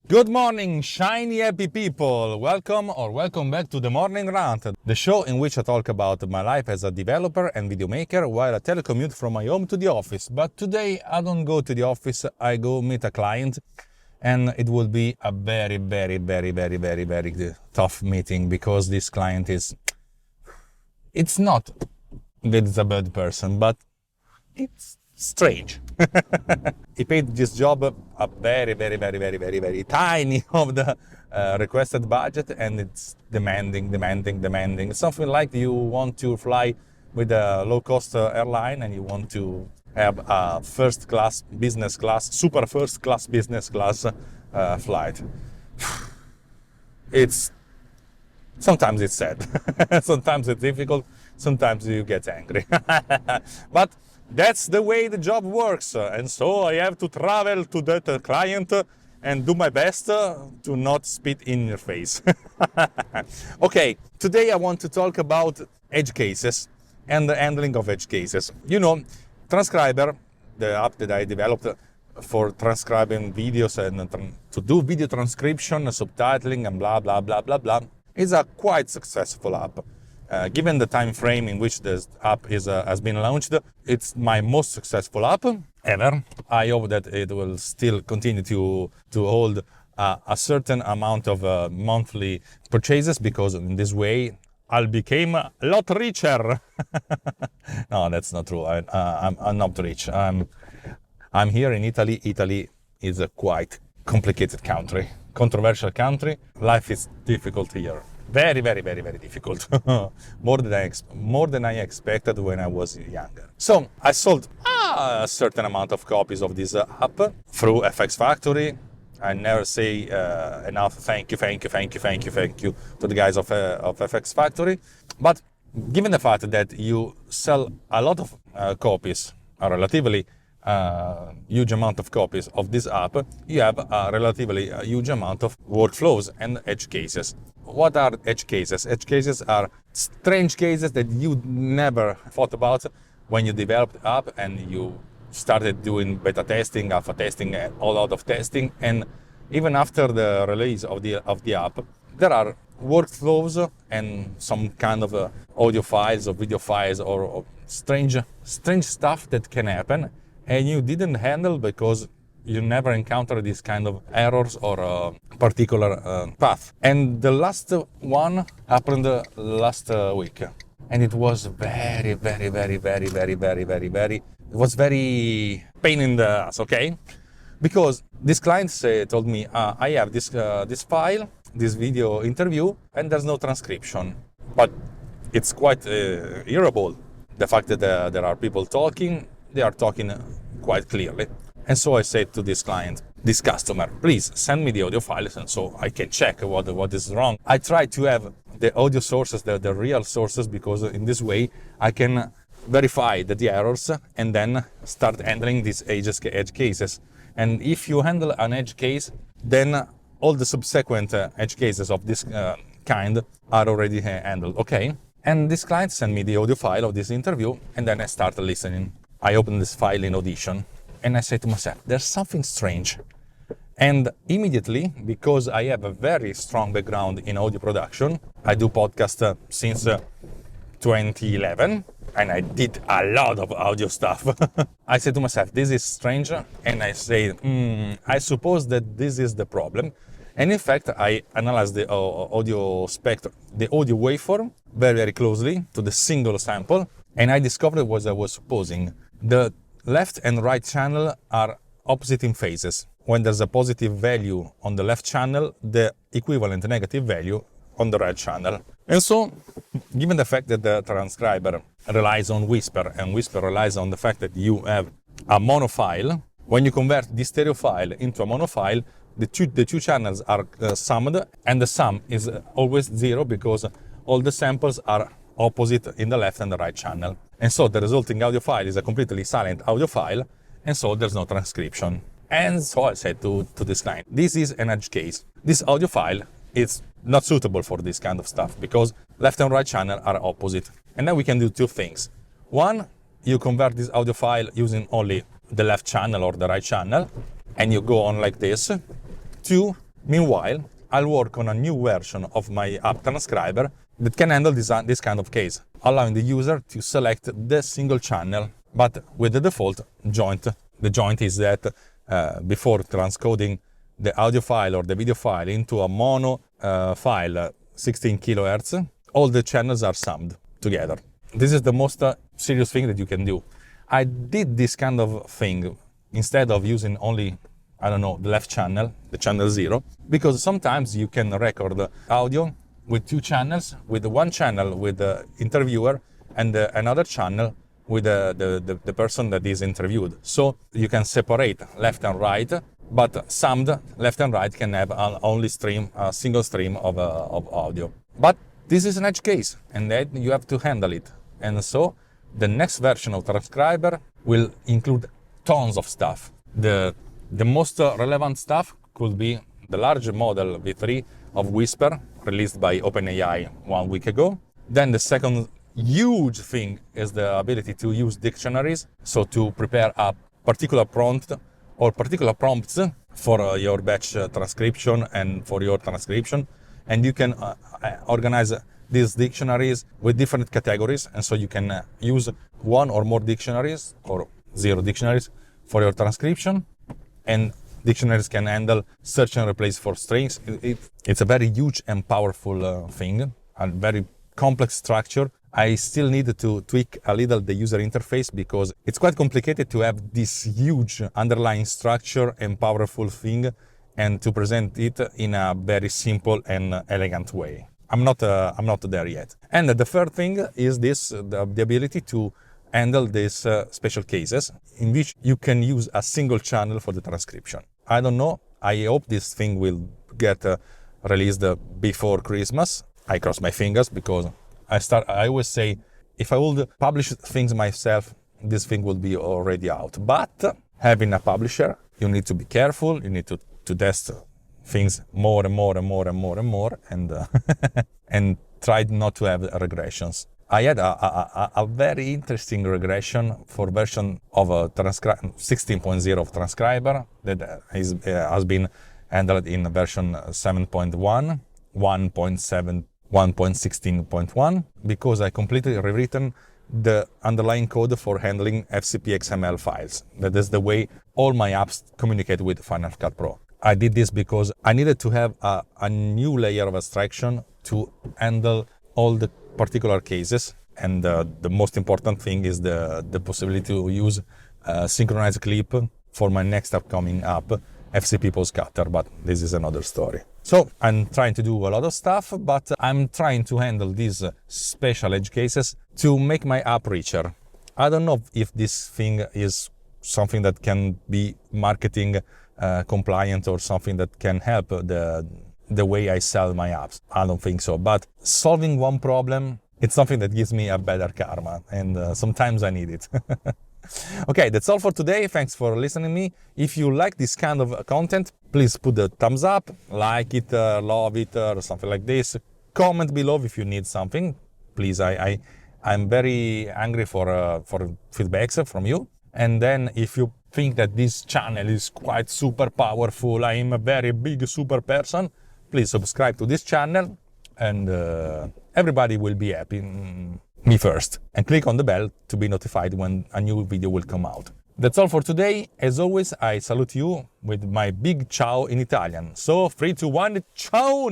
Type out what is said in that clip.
Good morning, shiny happy people! Welcome back to the Morning Rant, the show in which I talk about my life as a developer and video maker while I telecommute from my home to the office. But today I don't go to the office, I go meet a client, and it will be a very tough meeting because this client it's not that it's a bad person, but it's strange. He paid this job a very tiny of the requested budget, and it's demanding. It's something like you want to fly with a low-cost airline and you want to have a super first class business class flight. Sometimes it's sad, sometimes it's difficult, sometimes you get angry. But that's the way the job works, and so I have to travel to that client and do my best to not spit in your face. Okay, today I want to talk about edge cases and the handling of edge cases. You know, Transcriber, the app that I developed for transcribing videos and to do video transcription, subtitling, and blah blah blah blah blah, is a quite successful app. Given the time frame in which this app has been launched, it's my most successful app ever. I hope that it will still continue to hold a certain amount of monthly purchases, because in this way I'll become a lot richer. No, that's not true. I'm not rich. I'm here in Italy. Italy is a quite complicated country, controversial country. Life is difficult here. Very difficult. more than I expected when I was younger. So I sold a certain amount of copies of this app through FX Factory. I never say enough thank you to the guys of FX Factory. But given the fact that you sell a lot of copies, a relatively huge amount of copies of this app, you have a relatively huge amount of workflows and edge cases. What are edge cases? Edge cases are strange cases that you never thought about when you developed the app and you started doing beta testing, alpha testing, a lot of testing. And even after the release of the app, there are workflows and some kind of audio files or video files or strange stuff that can happen, and you didn't handle because you never encountered this kind of errors or particular path. And the last one happened last week, and it was very it was very pain in the ass, okay? Because this client told me, I have this file, this video interview, and there's no transcription. But it's quite hearable. The fact that there are people talking, they are talking quite clearly. And so I said to this client, this customer, please send me the audio files and so I can check what is wrong. I try to have the audio sources, the real sources, because in this way I can verify the errors and then start handling these edge cases. And if you handle an edge case, then all the subsequent edge cases of this kind are already handled, okay? And this client sent me the audio file of this interview, and then I started listening. I opened this file in Audition, and I said to myself, there's something strange. And immediately, because I have a very strong background in audio production, I do podcasts since 2011, and I did a lot of audio stuff. I said to myself, this is strange, and I say, I suppose that this is the problem. And in fact, I analyzed the audio spectrum, the audio waveform, very closely to the single sample, and I discovered what I was supposing. The left and right channel are opposite in phases. When there's a positive value on the left channel, the equivalent negative value on the right channel. And so, given the fact that the transcriber relies on Whisper, and Whisper relies on the fact that you have a mono file, when you convert this stereo file into a mono file, the two channels are summed, and the sum is always zero because all the samples are opposite in the left and the right channel. And so the resulting audio file is a completely silent audio file, and so there's no transcription. And so I said to this client, this is an edge case. This audio file is not suitable for this kind of stuff because left and right channel are opposite. And then we can do two things. One, you convert this audio file using only the left channel or the right channel, and you go on like this. Two, Meanwhile, I'll work on a new version of my app transcriber that can handle this kind of case, allowing the user to select the single channel, but with the default joint. The joint is that before transcoding the audio file or the video file into a mono file, 16 kilohertz, all the channels are summed together. This is the most serious thing that you can do. I did this kind of thing instead of using only, I don't know, the left channel, the channel 0, because sometimes you can record audio with two channels, with one channel with the interviewer and another channel with the person that is interviewed. So you can separate left and right, but summed left and right can have a single stream of audio. But this is an edge case, and then you have to handle it. And so the next version of Transcriber will include tons of stuff. The most relevant stuff could be the large model V3 of Whisper, released by OpenAI 1 week ago. Then the second huge thing is the ability to use dictionaries, so to prepare a particular prompt or particular prompts for your batch transcription and for your transcription. And you can organize these dictionaries with different categories, and so you can use one or more dictionaries or 0 dictionaries for your transcription, and dictionaries can handle search and replace for strings. It's a very huge and powerful thing, a very complex structure. I still need to tweak a little the user interface because it's quite complicated to have this huge underlying structure and powerful thing and to present it in a very simple and elegant way. I'm not there yet. And the third thing is the ability to handle these special cases in which you can use a single channel for the transcription. I don't know. I hope this thing will get released before Christmas. I cross my fingers because I always say, if I would publish things myself, this thing would be already out. But having a publisher, you need to be careful. You need to test things more and more and more and more and more, and and try not to have regressions. I had a very interesting regression for version of 16.0 of Transcriber that has been handled in version 7.1, 1.7, 1.16.1, because I completely rewritten the underlying code for handling FCP XML files. That is the way all my apps communicate with Final Cut Pro. I did this because I needed to have a new layer of abstraction to handle all the particular cases. And the most important thing is the possibility to use synchronized clip for my next upcoming app, FCP Postcutter, but this is another story. So I'm trying to do a lot of stuff, but I'm trying to handle these special edge cases to make my app richer. I don't know if this thing is something that can be marketing compliant or something that can help the way I sell my apps. I don't think so, but solving one problem, it's something that gives me a better karma, and sometimes I need it. Okay, that's all for today. Thanks for listening to me. If you like this kind of content, please put the thumbs up, like it, love it, or something like this. Comment below if you need something. Please, I'm very angry for feedbacks from you. And then if you think that this channel is quite super powerful, I am a very big super person, please subscribe to this channel, and everybody will be happy. Me first. And click on the bell to be notified when a new video will come out. That's all for today. As always, I salute you with my big ciao in Italian. So 3, 2, 1, ciao!